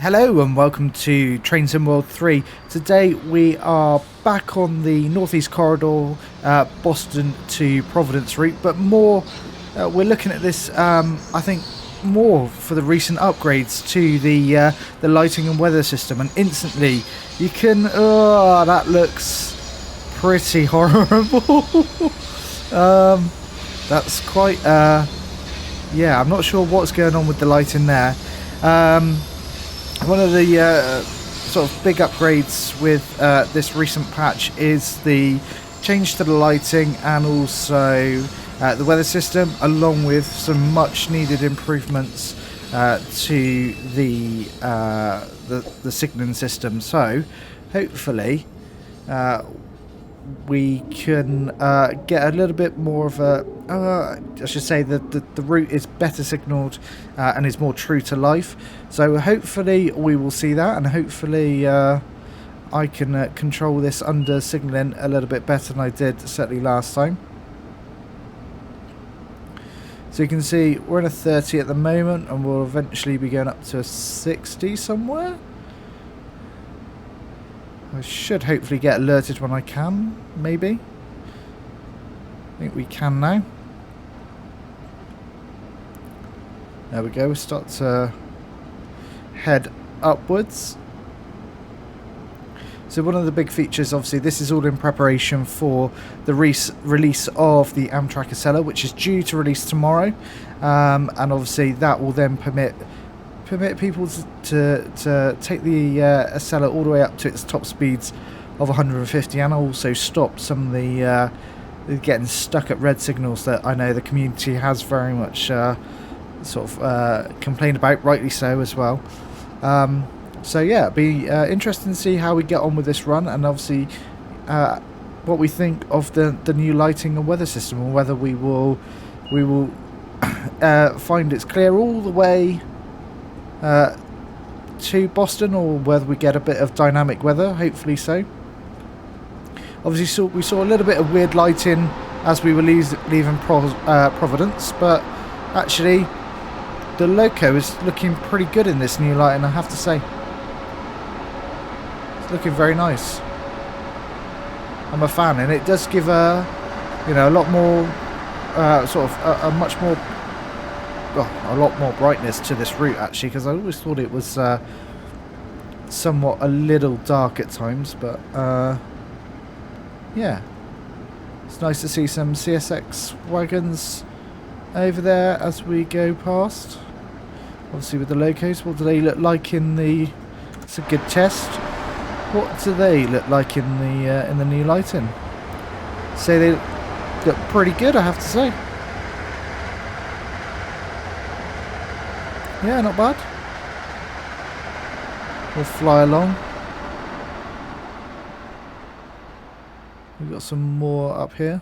Hello and welcome to Train Sim World 3. Today we are back on the Northeast Corridor, Boston to Providence route, but more, we're looking at this, I think, more for the recent upgrades to the lighting and weather system, and instantly you can, that looks pretty horrible. That's quite, yeah, I'm not sure what's going on with the lighting there. One of the sort of big upgrades with this recent patch is the change to the lighting and also the weather system, along with some much needed improvements to the signalling system. So hopefully we can get a little bit more of a, I should say that the route is better signalled and is more true to life. So hopefully we will see that, and hopefully I can control this under signalling a little bit better than I did certainly last time. So you can see we're in a 30 at the moment, and we'll eventually be going up to a 60 somewhere. I should hopefully get alerted when I can, maybe. I think we can now. There we go, we start to head upwards. So one of the big features, obviously, this is all in preparation for the release of the Amtrak ACS, which is due to release tomorrow. And obviously that will then permit people to take the Acela all the way up to its top speeds of 150, and also stop some of the getting stuck at red signals that I know the community has very much sort of complained about, rightly so as well. So yeah, it'll be interesting to see how we get on with this run, and obviously what we think of the new lighting and weather system, and whether we will find it's clear all the way to Boston, or whether we get a bit of dynamic weather. Hopefully so. Obviously we saw a little bit of weird lighting as we were leaving Providence, but actually the loco is looking pretty good in this new lighting, I have to say. It's looking very nice. I'm a fan, and it does give a lot more sort of a much more a lot more brightness to this route, actually, because I always thought it was somewhat a little dark at times, but yeah, it's nice to see some CSX wagons over there as we go past. Obviously with the locos, what do they look like in the, it's a good test, what do they look like in the new lighting? So they look pretty good, I have to say. Yeah, not bad. We'll fly along. We've got some more up here.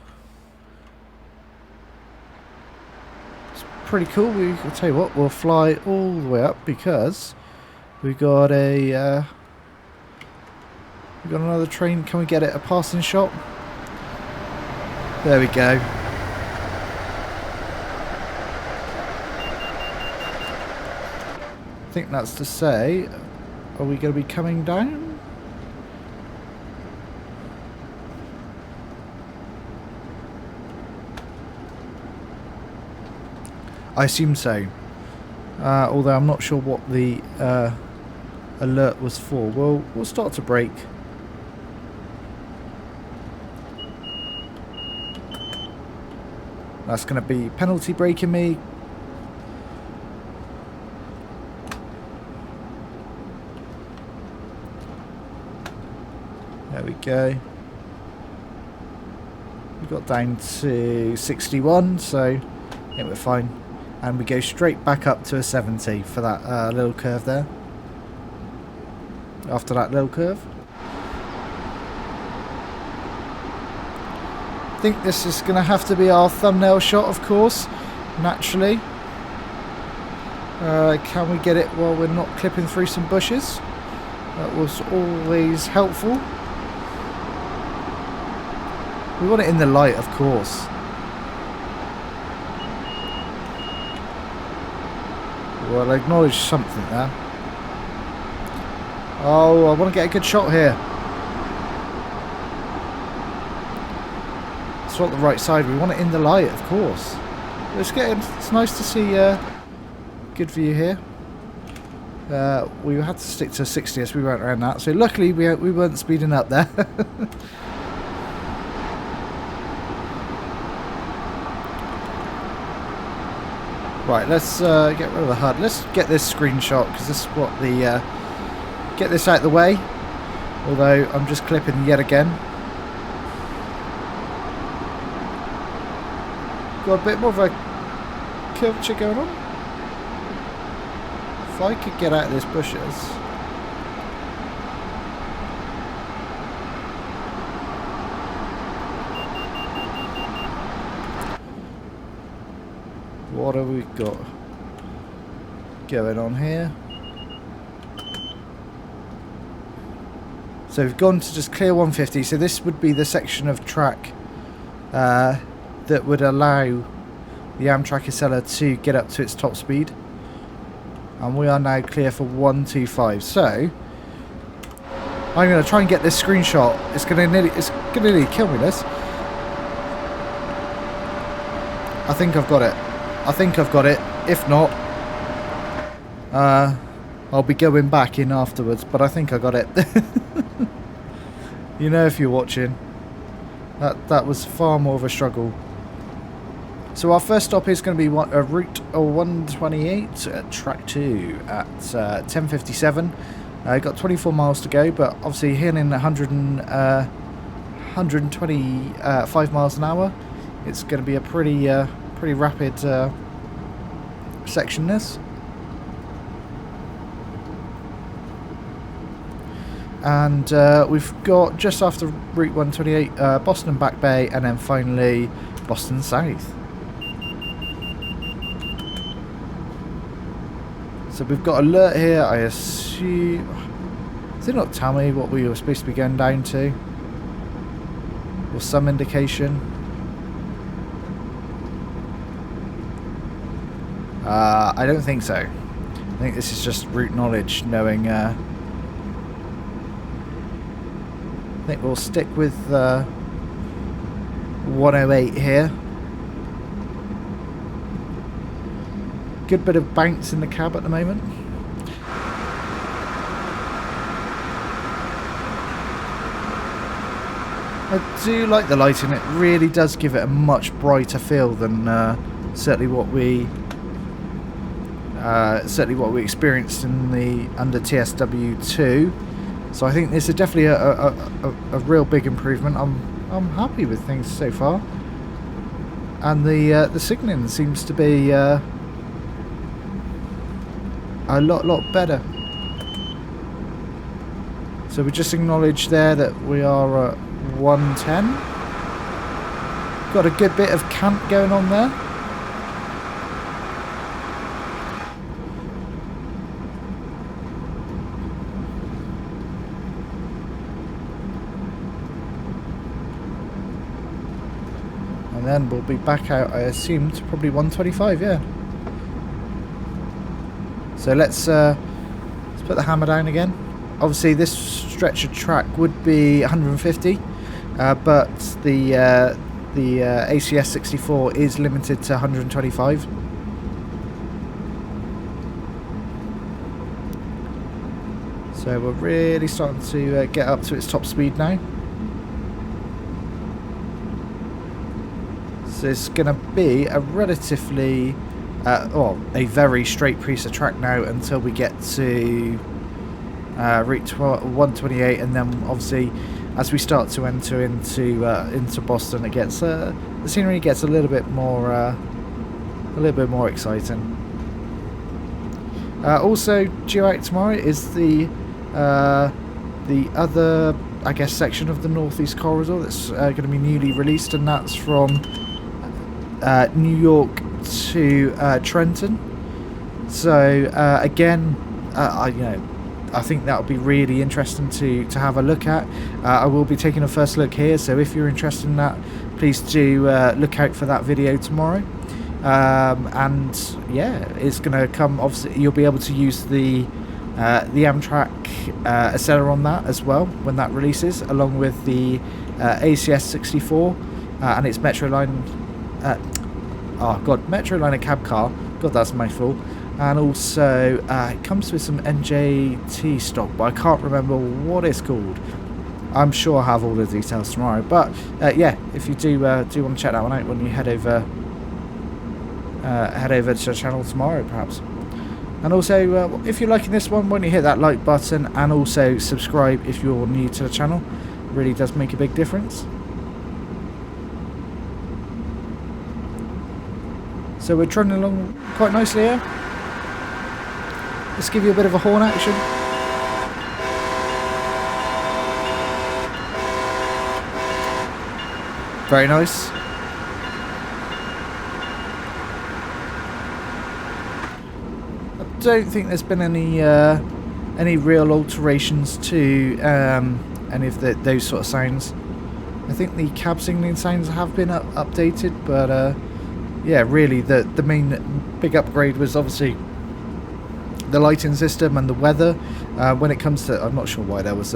It's pretty cool. I'll tell you what, we'll fly all the way up because we've got a we've got another train. Can we get it a passing shot? There we go. I think that's to say, are we going to be coming down? I assume so. Although I'm not sure what the alert was for. We'll start to brake. That's going to be penalty braking me. There we go. We got down to 61, so yeah, we're fine. And we go straight back up to a 70 for that little curve there. After that little curve. I think this is going to have to be our thumbnail shot, of course, naturally. Can we get it while we're not clipping through some bushes? That was always helpful. We want it in the light, of course. Well, I acknowledge something there. Oh, I want to get a good shot here. It's not the right side. We want it in the light, of course. It's nice to see good view here. We had to stick to 60 as we went around that. So luckily we weren't speeding up there. Right, let's get rid of the HUD. Let's get this screenshot because this is what the get this out of the way. Although I'm just clipping yet again. Got a bit more of a curvature going on. If I could get out of this bushes. What have we got going on here? So we've gone to just clear 150. So this would be the section of track that would allow the Amtrak ACS to get up to its top speed. And we are now clear for 125. So I'm going to try and get this screenshot. It's going to nearly kill me, this. I think I've got it. I think I've got it. If not, I'll be going back in afterwards, but I think I got it. You know, if you're watching, that was far more of a struggle. So our first stop is going to be route 128 at track 2 at 10:57. Got 24 miles to go, but obviously hitting 125 miles an hour, it's going to be a pretty rapid section, this. And we've got just after route 128 Boston Back Bay, and then finally Boston South. So we've got alert here. I assume, did it not tell me what we were supposed to be going down to, or some indication? I don't think so. I think this is just route knowledge, knowing. I think we'll stick with 108 here. Good bit of bounce in the cab at the moment. I do like the lighting. It really does give it a much brighter feel than certainly what we experienced in the under TSW2. So I think this is definitely a real big improvement. I'm happy with things so far, and the signalling seems to be a lot better. So we just acknowledge there that we are at 110. Got a good bit of cant going on there. And then we'll be back out, I assume, to probably 125, yeah. So let's put the hammer down again. Obviously this stretch of track would be 150, but the ACS-64 is limited to 125. So we're really starting to get up to its top speed now. So it's going to be a relatively, a very straight piece of track now until we get to route 128, and then obviously as we start to enter into Boston, it gets the scenery gets a little bit more exciting. Also due out tomorrow is the other, I guess, section of the Northeast Corridor that's going to be newly released, and that's from New York to Trenton. So again, I think that would be really interesting to have a look at. I will be taking a first look here, so if you're interested in that, please do look out for that video tomorrow. And yeah, it's going to come, obviously you'll be able to use the the Amtrak Acela on that as well when that releases, along with the ACS-64 and its Metroline. Metroline cab car. God, that's my fault. And also, it comes with some NJT stock, but I can't remember what it's called. I'm sure I'll have all the details tomorrow. But yeah, if you do want to check that one out when you head over to the channel tomorrow, perhaps. And also, if you're liking this one, why don't you hit that like button and also subscribe if you're new to the channel. It really does make a big difference. So we're trundling along quite nicely here. Let's give you a bit of a horn action. Very nice. I don't think there's been any real alterations to any of those sort of sounds. I think the cab signalling sounds have been updated, but yeah, really the main big upgrade was obviously the lighting system and the weather. When it comes to, I'm not sure why there was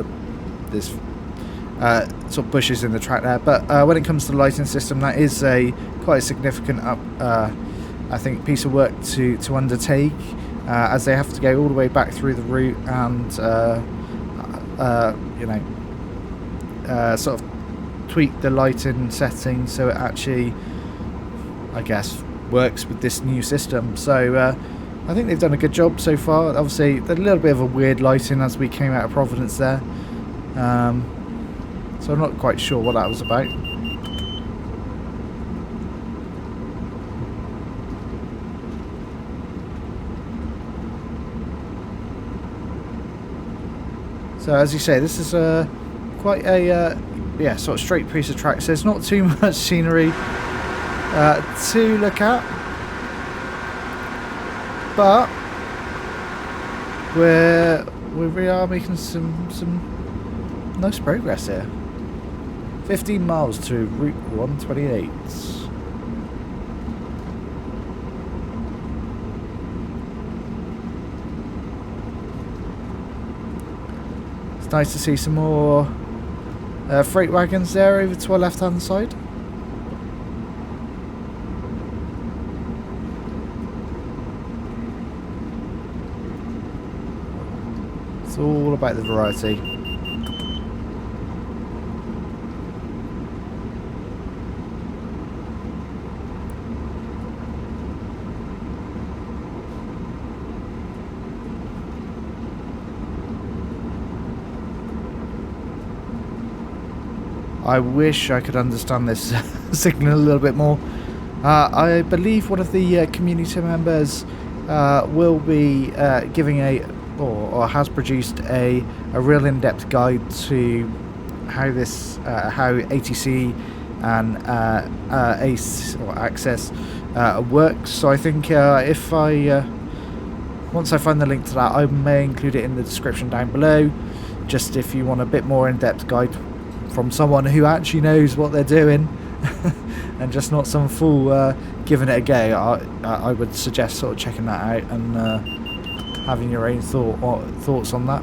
this sort of bushes in the track there, but when it comes to the lighting system, that is quite a significant I think piece of work to undertake, as they have to go all the way back through the route and you know, sort of tweak the lighting setting so it actually, I guess, works with this new system. So I think they've done a good job so far. Obviously, a little bit of a weird lighting as we came out of Providence there. So I'm not quite sure what that was about. So as you say, this is quite a yeah, sort of straight piece of track. So there's not too much scenery to look at, but we are making some nice progress here. 15 miles to Route 128. It's nice to see some more freight wagons there over to our left hand side. It's all about the variety. I wish I could understand this signal a little bit more. I believe one of the community members will be giving or has produced a real in-depth guide to how this how ATC and ACE or Access works. So I think if I once I find the link to that, I may include it in the description down below, just if you want a bit more in-depth guide from someone who actually knows what they're doing and just not some fool giving it a go. I would suggest sort of checking that out and having your own thoughts on that.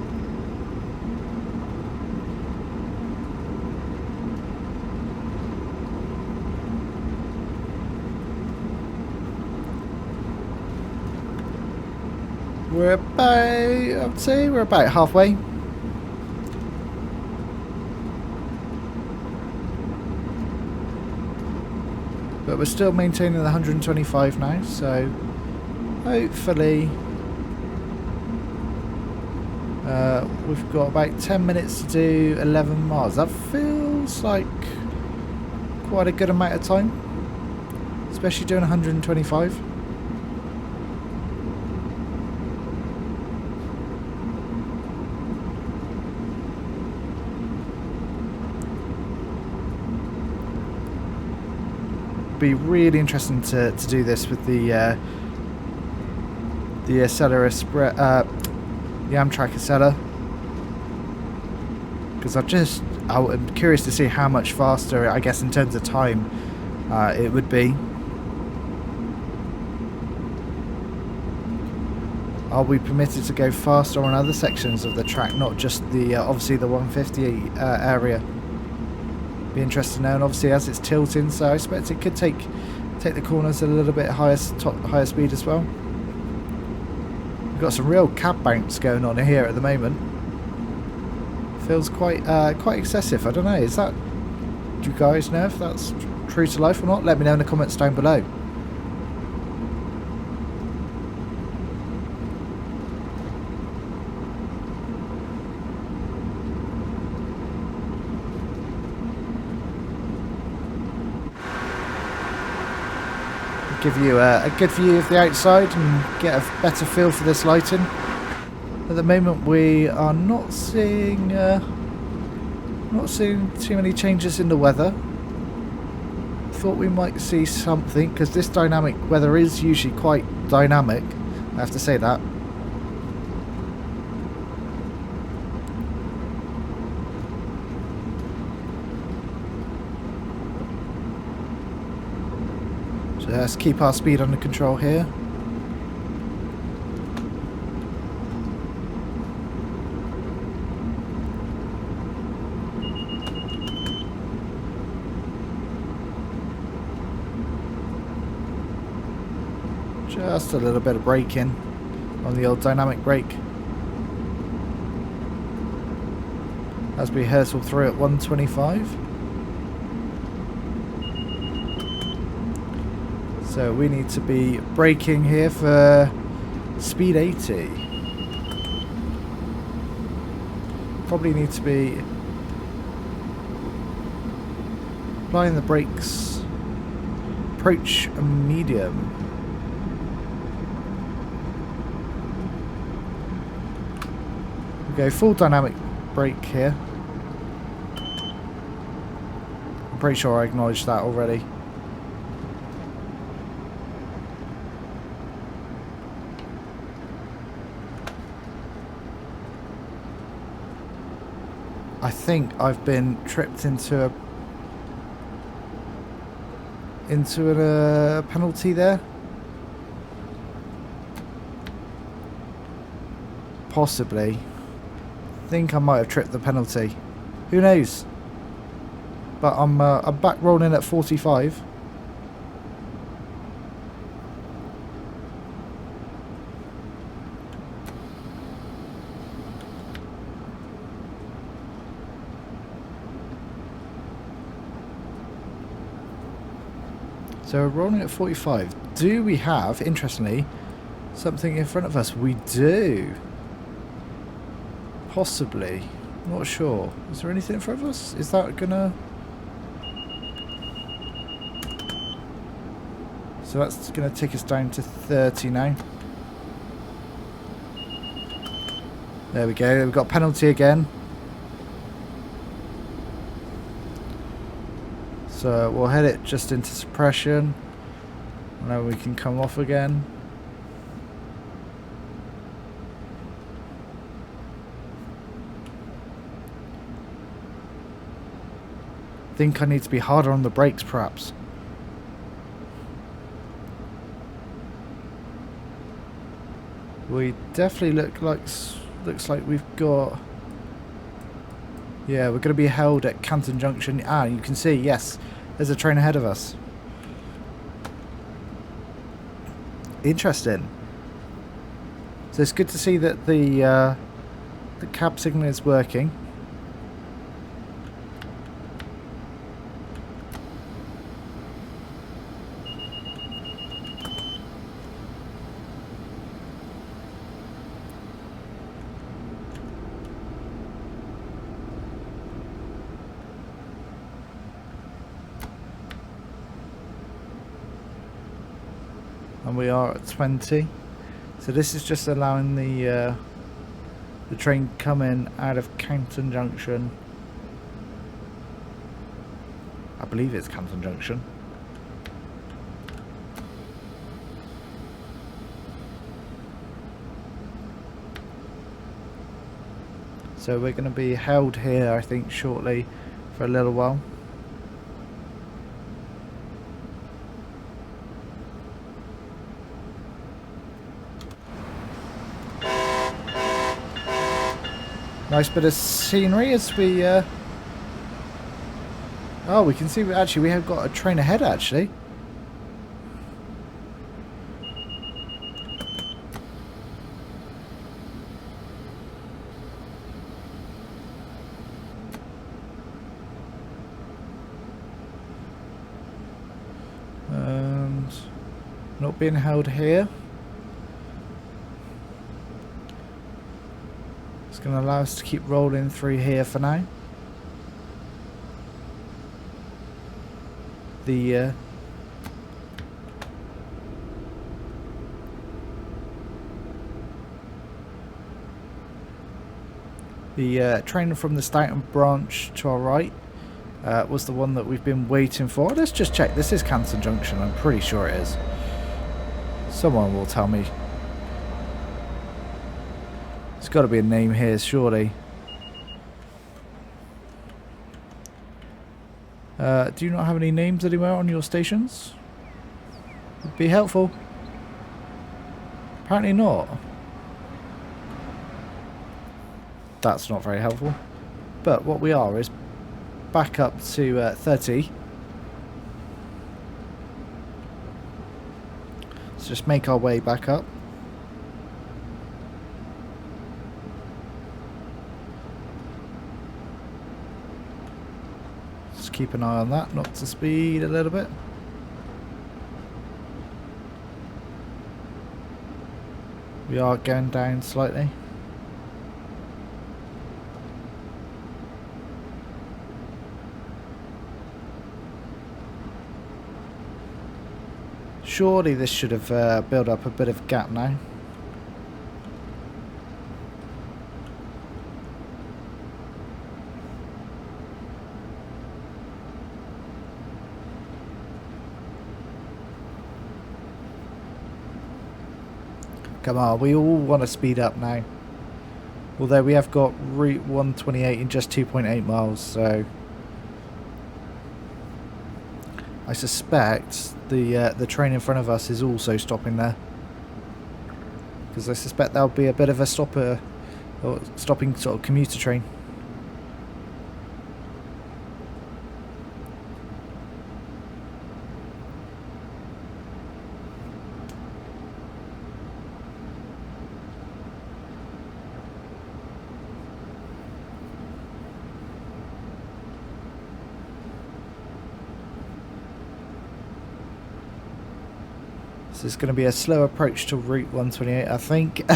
We're about, I'd say we're about halfway. But we're still maintaining the 125 now, so hopefully we've got about 10 minutes to do 11 miles. That feels like quite a good amount of time, especially doing 125. Be really interesting to do this with the Acela, the Amtrak Acela, because I'm curious to see how much faster, I guess, in terms of time it would be. Are we permitted to go faster on other sections of the track, not just the obviously the 150 area? Be interested to know, and obviously as it's tilting, so I expect it could take the corners a little bit higher speed as well. We've got some real cab bounce going on here at the moment. Feels quite excessive. I don't know. Is that? Do you guys know if that's true to life or not? Let me know in the comments down below. Give you a good view of the outside and get a better feel for this lighting. At the moment we are not seeing too many changes in the weather. Thought we might see something, because this dynamic weather is usually quite dynamic, I have to say that. Let's keep our speed under control here. Just a little bit of braking on the old dynamic brake as we hurtle through at 125. So we need to be braking here for speed 80. Probably need to be applying the brakes. Approach medium. We go full dynamic brake here. I'm pretty sure I acknowledged that already. I think I've been tripped into a penalty there. Possibly. I think I might have tripped the penalty. Who knows? But I'm back rolling at 45. So we're rolling at 45. Do we have, interestingly, something in front of us? We do. Possibly. Not sure. Is there anything in front of us? Is that gonna... So that's gonna take us down to 30 now. There we go. We've got penalty again. So we'll head it just into suppression, and then we can come off again. I think I need to be harder on the brakes, perhaps. We definitely looks like we've got... Yeah, we're going to be held at Canton Junction. Ah, you can see, yes, there's a train ahead of us. Interesting. So it's good to see that the cab signal is working. And we are at 20. So this is just allowing the train coming out of Canton Junction. I believe it's Canton Junction. So we're going to be held here, I think, shortly for a little while. Nice bit of scenery as we... Oh, we can see actually we have got a train ahead actually. And not being held here. It's going to allow us to keep rolling through here for now. The train from the Staunton branch to our right was the one that we've been waiting for. Let's just check. This is Canton Junction. I'm pretty sure it is. Someone will tell me. There's got to be a name here, surely. Do you not have any names anywhere on your stations? Would be helpful. Apparently not. That's not very helpful. But what we are is back up to 30. Let's just make our way back up. Just keep an eye on that, not to speed a little bit. We are going down slightly. Surely this should have built up a bit of gap now. Come on, we all want to speed up now. Although we have got Route 128 in just 2.8 miles, so I suspect the train in front of us is also stopping there, because I suspect there'll be a bit of a stopper or stopping sort of commuter train. This is going to be a slow approach to Route 128, I think.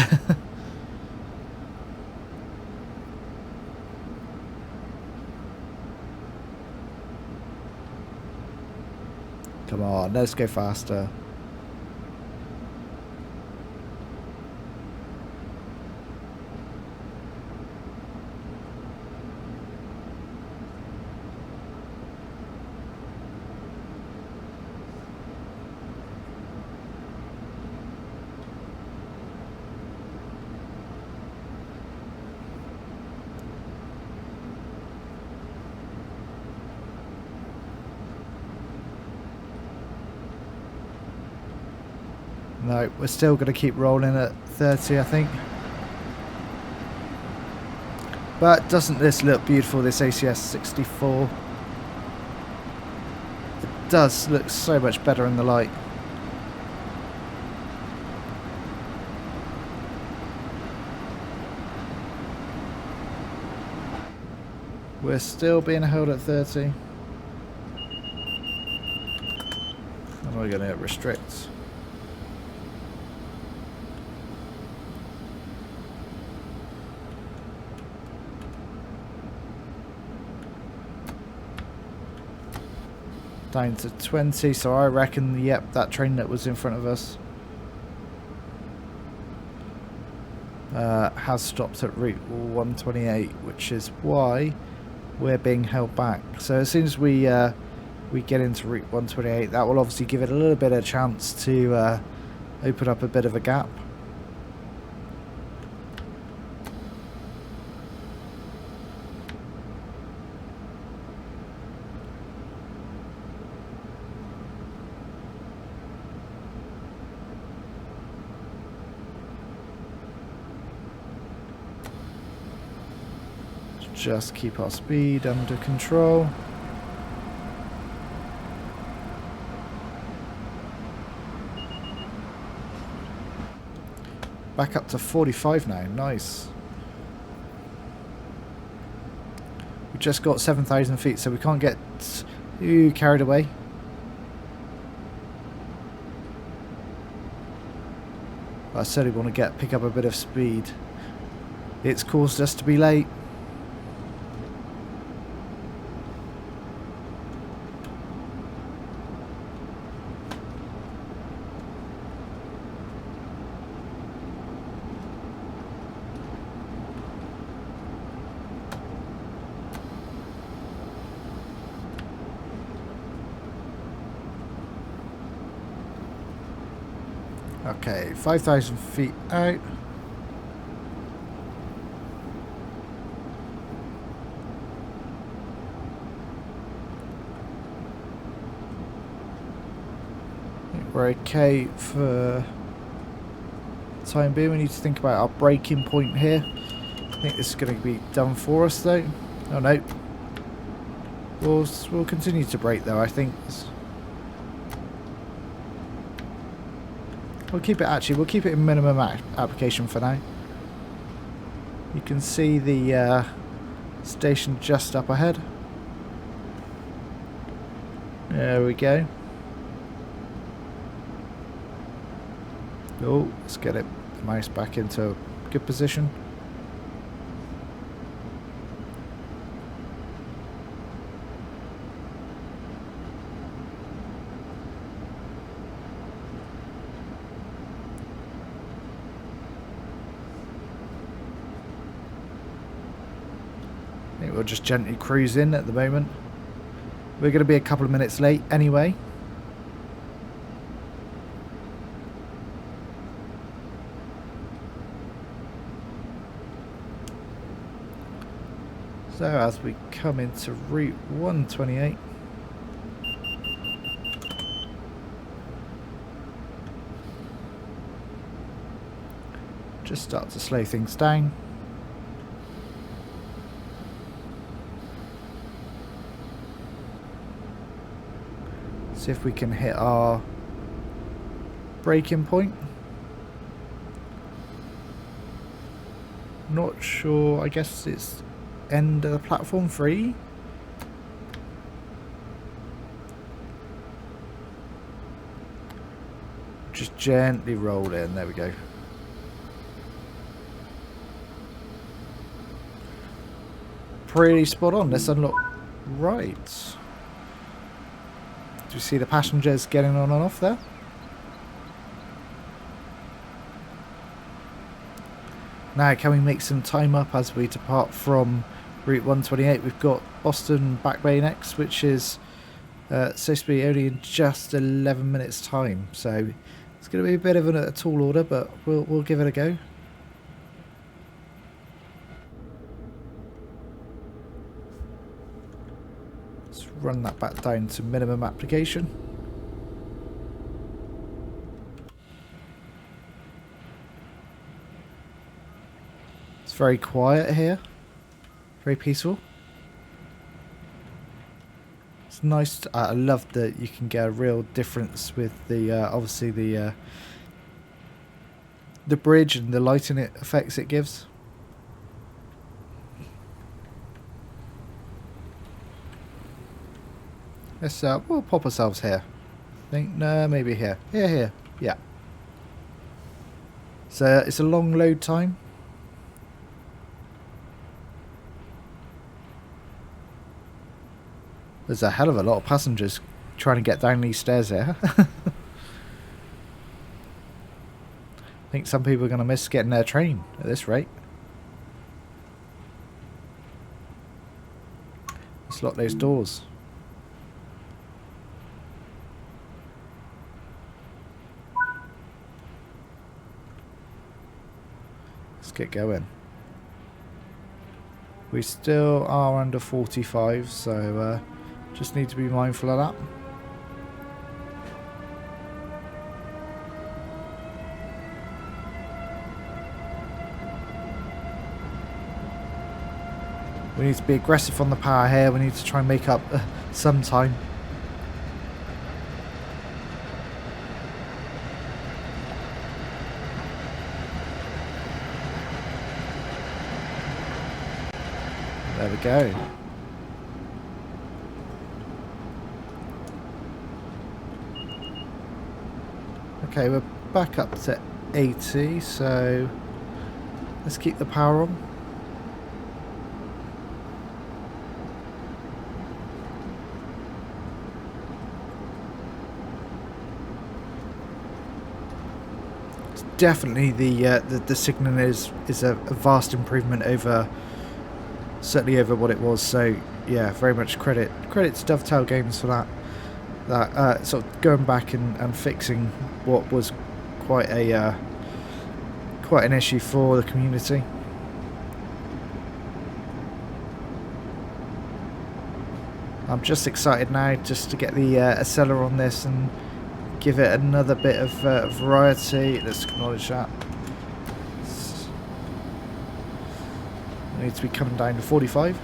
Come on, let's go faster. No, we're still going to keep rolling at 30, I think. But doesn't this look beautiful, this ACS-64? It does look so much better in the light. We're still being held at 30. And we're going to restrict. Down to 20, so I reckon, yep, that train that was in front of us has stopped at Route 128, which is why we're being held back. So as soon as we get into Route 128, that will obviously give it a little bit of chance to open up a bit of a gap. just keep our speed under control. Back up to 45 now, nice. We just got 7,000 feet, so we can't get too carried away. I certainly want to pick up a bit of speed. It's caused us to be late. Okay, 5,000 feet out. We're okay for the time being. We need to think about our braking point here. I think this is going to be done for us though. Oh no. We'll continue to brake though, I think. We'll keep it in minimum application for now. You can see the station just up ahead. There we go. Oh, let's get the mouse back into a good position. I think we'll just gently cruise in at the moment. We're going to be a couple of minutes late anyway. So as we come into Route 128, just start to slow things down. See if we can hit our braking point. Not sure, I guess it's end of the platform 3. Just gently roll in, there we go. Pretty spot on, let's unlock right. Do you see the passengers getting on and off there? Now can we make some time up as we depart from Route 128? We've got Boston Back Bay next, which is supposed to be only in just 11 minutes time. So it's going to be a bit of a tall order, but we'll give it a go. Let's run that back down to minimum application. It's very quiet here. Very peaceful. It's nice. I love that you can get a real difference with the obviously the bridge and the lighting effects it gives. Let's we'll pop ourselves here. I think no, maybe here. Here. Yeah. So it's a long load time. There's a hell of a lot of passengers trying to get down these stairs here. I think some people are going to miss getting their train at this rate. Let's lock those doors. Let's get going. We still are under 45, so just need to be mindful of that. We need to be aggressive on the power here. We need to try and make up some time. There we go. Okay, we're back up to 80, so let's keep the power on. It's definitely the signalling is a vast improvement over, certainly over what it was. So yeah, very much credit to Dovetail Games for that sort of going back and fixing what was quite an issue for the community. I'm just excited now just to get the Acela on this and give it another bit of variety. Let's acknowledge that. I need to be coming down to 45.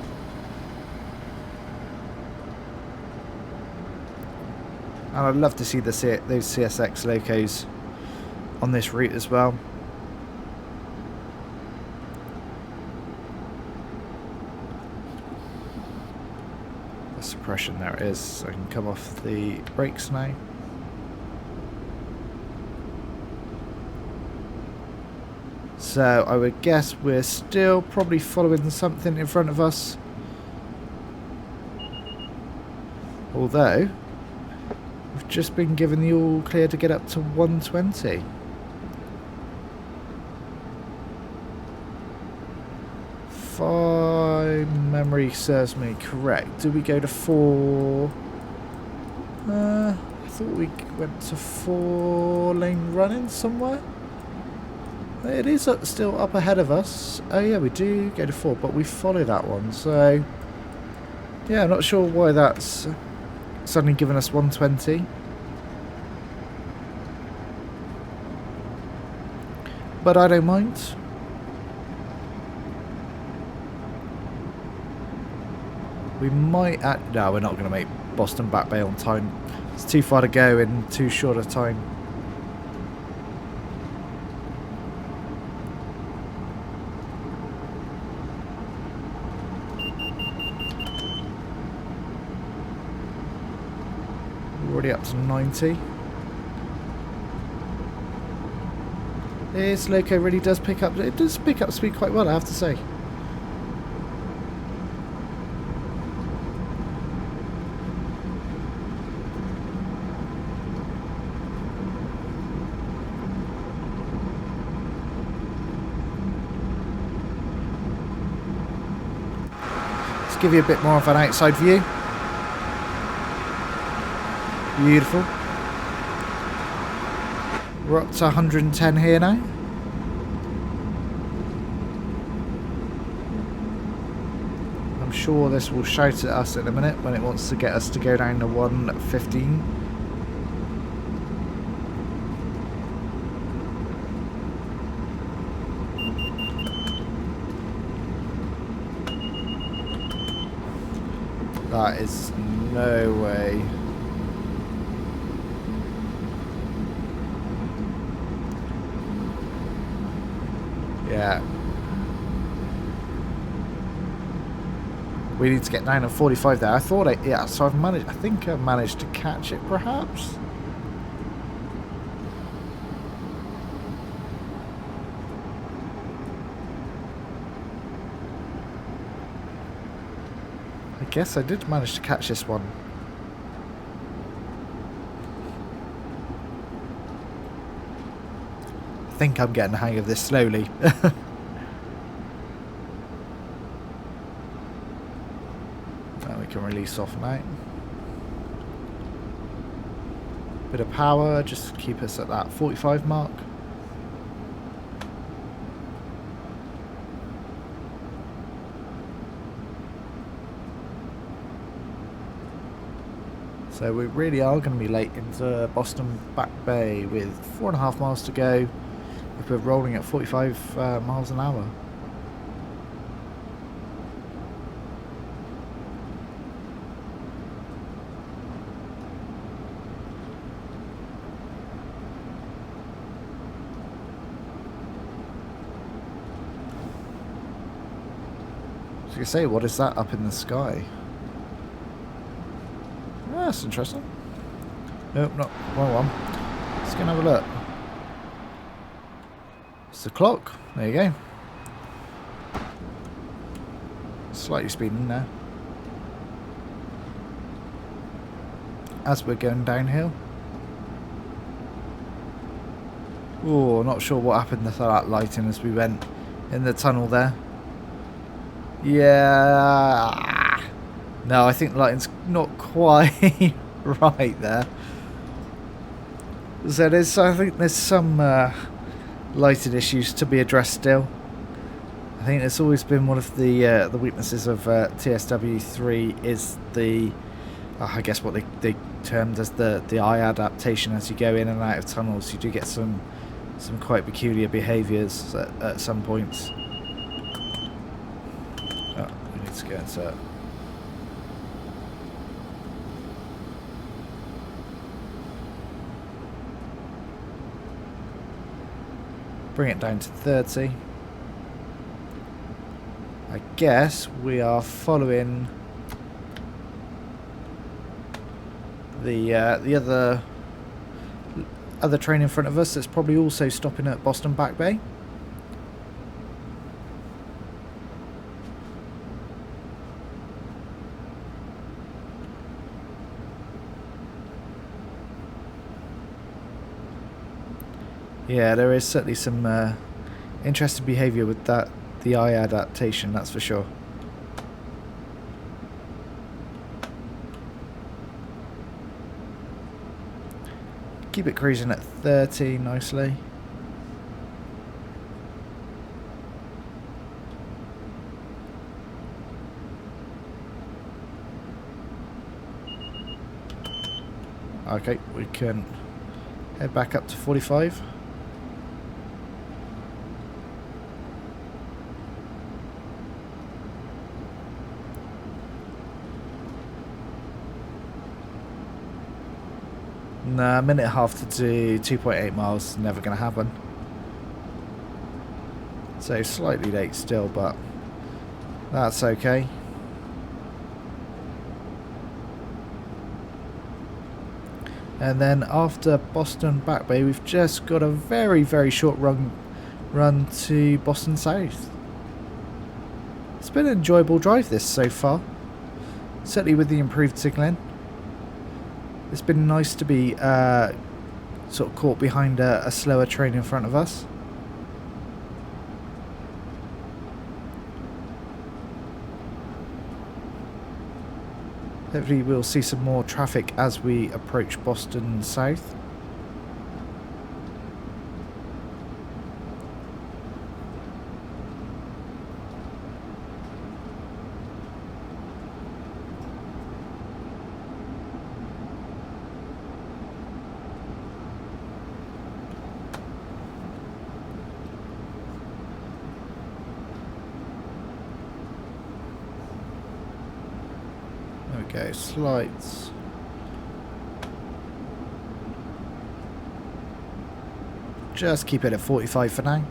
And I'd love to see those CSX locos on this route as well. The suppression, there it is. So I can come off the brakes now. So I would guess we're still probably following something in front of us. Although we've just been given the all clear to get up to 120. If my memory serves me correct, do we go to 4? I thought we went to 4-lane running somewhere. It is still up ahead of us. Oh yeah, we do go to 4, but we follow that one. So yeah, I'm not sure why that's suddenly given us 120. But I don't mind. We might no, we're not going to make Boston Back Bay on time. It's too far to go in too short a time. We're already up to 90. This loco really does pick up. It does pick up speed quite well, I have to say. Let's give you a bit more of an outside view. Beautiful. We're up to 110 here now. I'm sure this will shout at us in a minute when it wants to get us to go down to 115. That is no way. Yeah. We need to get down at 45 there. I thought yeah, so I think I've managed to catch it perhaps. I guess I did manage to catch this one. I think I'm getting the hang of this slowly. Now we can release off now. Bit of power, just keep us at that 45 mark. So we really are going to be late into Boston Back Bay with 4.5 miles to go if we're rolling at 45 miles an hour. was going to say, what is that up in the sky? Ah, that's interesting. Nope, not wrong one. Let's go and have a look. It's the clock. There you go. Slightly speeding now. As we're going downhill. Oh, not sure what happened to that lighting as we went in the tunnel there. Yeah. No, I think the lighting's not quite right there. So I think there's some lighting issues to be addressed still. I think it's always been one of the weaknesses of TSW3 is the, I guess what they termed as the eye adaptation. As you go in and out of tunnels, you do get some quite peculiar behaviours at some points. Oh, we need to go insert. Bring it down to 30. I guess we are following the other train in front of us that's probably also stopping at Boston Back Bay. Yeah, there is certainly some interesting behaviour with the eye adaptation, that's for sure. Keep it cruising at 30 nicely. Okay, we can head back up to 45. Nah, a minute and a half to do 2.8 miles, never going to happen. So slightly late still, but that's okay. And then after Boston Back Bay, we've just got a very, very short run to Boston South. It's been an enjoyable drive this so far, certainly with the improved signalling. It's been nice to be sort of caught behind a slower train in front of us. Hopefully we'll see some more traffic as we approach Boston South. Okay, slides. Just keep it at 45 for now.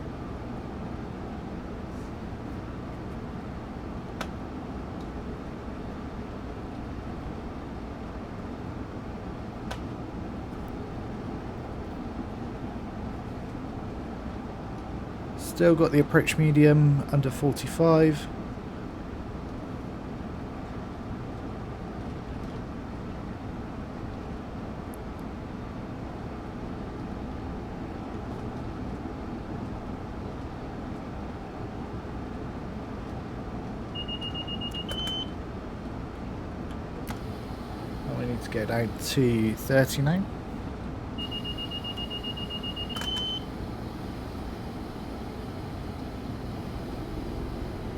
Still got the approach medium under 45. To go down to 30 now.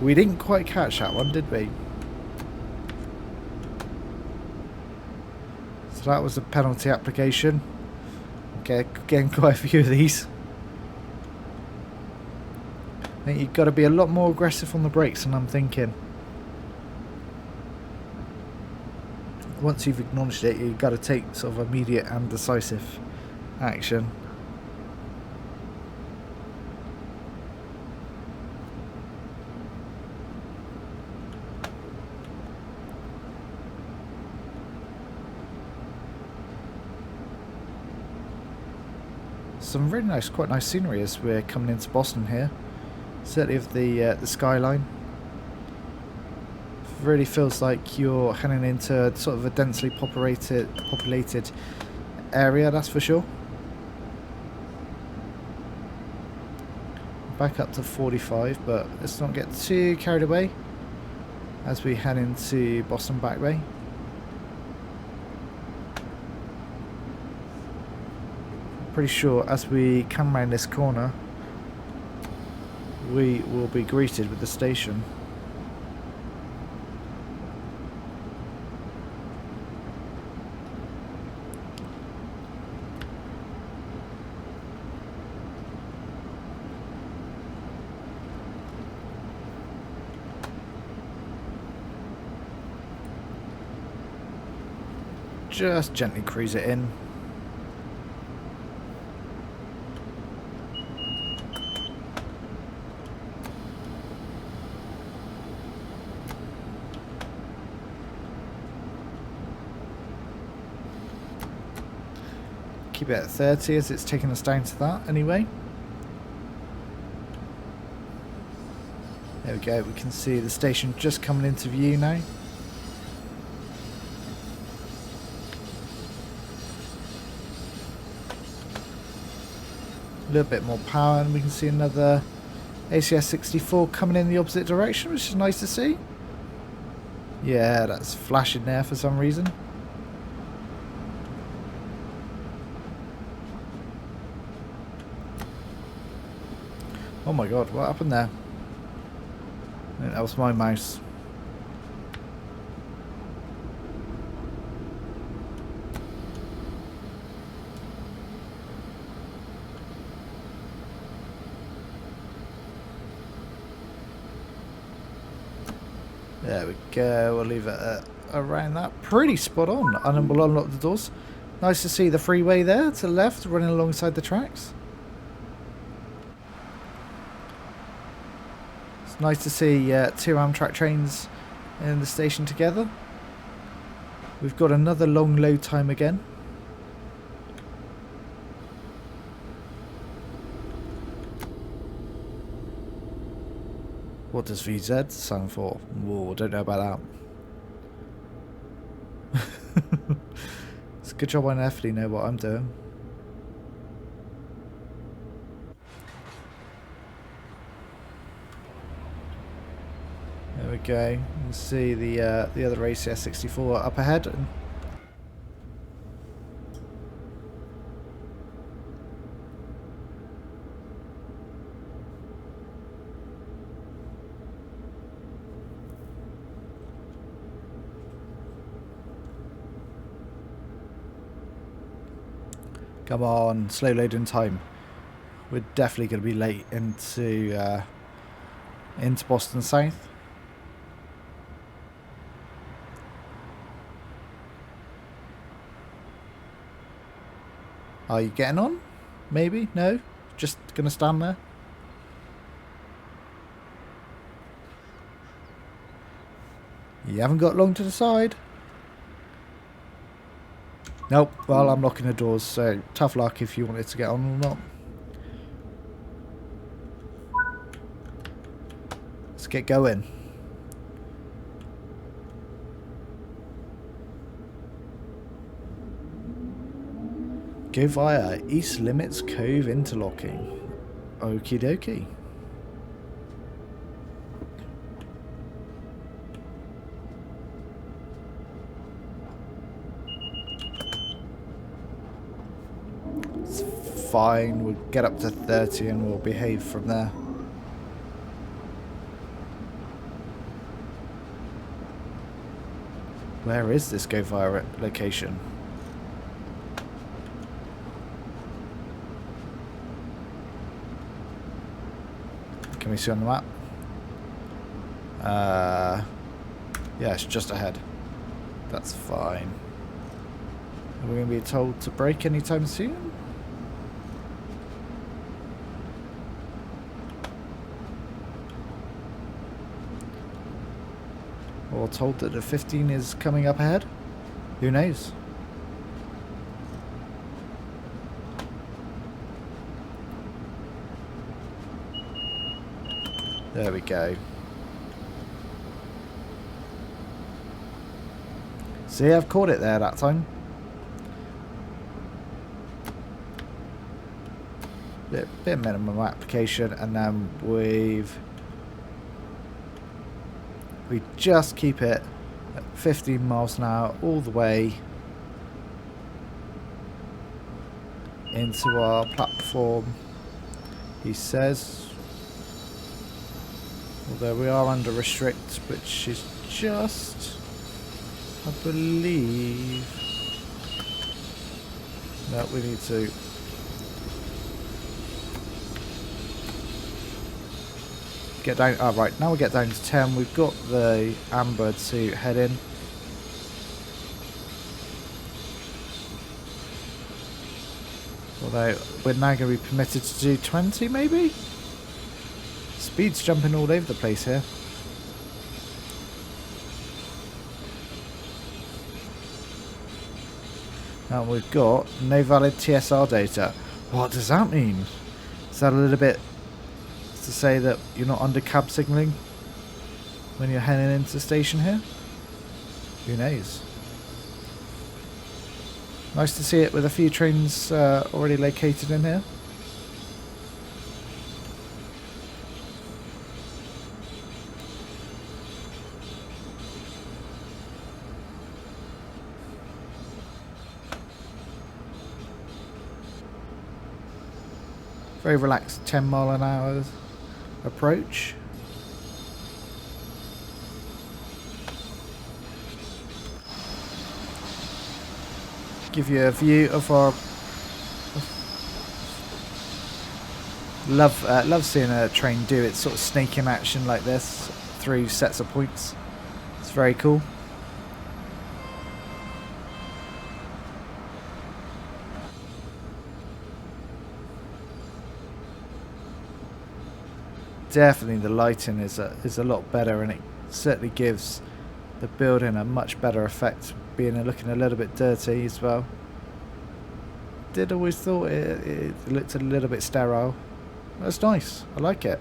We didn't quite catch that one, did we? So that was a penalty application. Okay, getting quite a few of these. I think you've got to be a lot more aggressive on the brakes than I'm thinking. Once you've acknowledged it, you've got to take sort of immediate and decisive action. some really nice, quite nice scenery as we're coming into Boston here. Certainly of the skyline. Really feels like you're heading into sort of a densely populated area, that's for sure. Back up to 45, but let's not get too carried away as we head into Boston Back Bay. Pretty sure as we come around this corner we will be greeted with the station. Just gently cruise it in. Keep it at 30 as it's taking us down to that anyway. There we go, we can see the station just coming into view now. A little bit more power and we can see another ACS-64 coming in the opposite direction, which is nice to see. Yeah, that's flashing there for some reason. Oh my god, what happened there? I think that was my mouse. There we go, we'll leave it around that. Pretty spot on. And we'll unlock the doors. Nice to see the freeway there to the left running alongside the tracks. It's nice to see two Amtrak trains in the station together. We've got another long load time again. What does VZ stand for? Whoa, don't know about that. It's a good job I definitely know what I'm doing. There we go. You can see the other ACS-64 up ahead. Come on, slow loading time. We're definitely going to be late into Boston South. Are you getting on? Maybe? No? Just going to stand there? You haven't got long to decide. Nope, well, I'm locking the doors, so tough luck if you wanted to get on or not. Let's get going. Go via East Limits Cove interlocking. Okie dokie. Fine, we'll get up to 30 and we'll behave from there. Where is this go via location? Can we see on the map? Yeah, it's just ahead. That's fine. Are we going to be told to brake anytime soon? Or told that the 15 is coming up ahead? Who knows? There we go. See, I've caught it there that time. Bit minimum application, and then we just keep it at 15 miles an hour all the way into our platform, he says. Although we are under restrict, which is just, I believe, no, we need to get down. Oh, right, now we get down to 10. We've got the amber to head in. Although we're now going to be permitted to do 20, maybe? Speed's jumping all over the place here. And we've got no valid TSR data. What does that mean? Is that a little bit to say that you're not under cab signalling when you're heading into the station here? Who knows? Nice to see it with a few trains already located in here. Very relaxed 10 mile an hour approach. Give you a view of our love seeing a train do its sort of snaking action like this through sets of points. It's very cool. Definitely the lighting is a lot better, and it certainly gives the building a much better effect, being looking a little bit dirty as well. Did always thought it looked a little bit sterile. That's nice. I like it.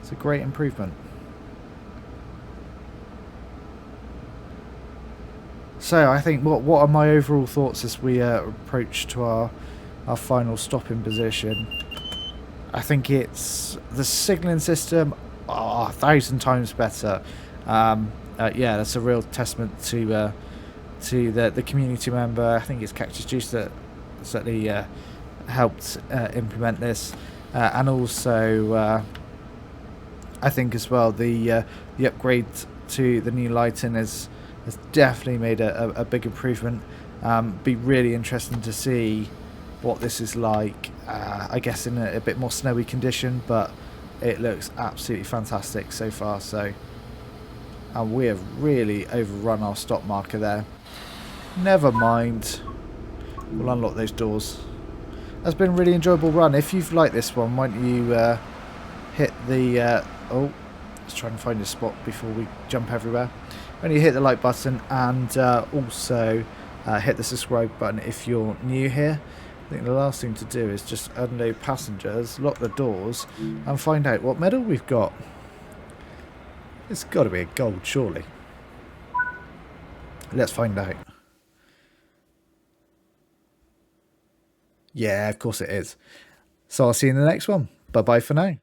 It's a great improvement. So I think what are my overall thoughts as we approach to our final stopping position? I think it's the signalling system, 1,000 times better. Yeah, that's a real testament to the community member. I think it's Cactus Juice that certainly helped implement this, and also I think as well the upgrade to the new lighting has definitely made a big improvement. Be really interesting to see what this is like, I guess in a bit more snowy condition, but it looks absolutely fantastic so far. So, and we have really overrun our stop marker there. Never mind, we'll unlock those doors. That's been a really enjoyable run. If you've liked this one, why don't you hit the oh, let's try and find a spot before we jump everywhere. Why don't you hit the like button, and also hit the subscribe button if you're new here. I think the last thing to do is just unload passengers, lock the doors, and find out what medal we've got. It's got to be a gold, surely. Let's find out. Yeah, of course it is. So I'll see you in the next one. Bye-bye for now.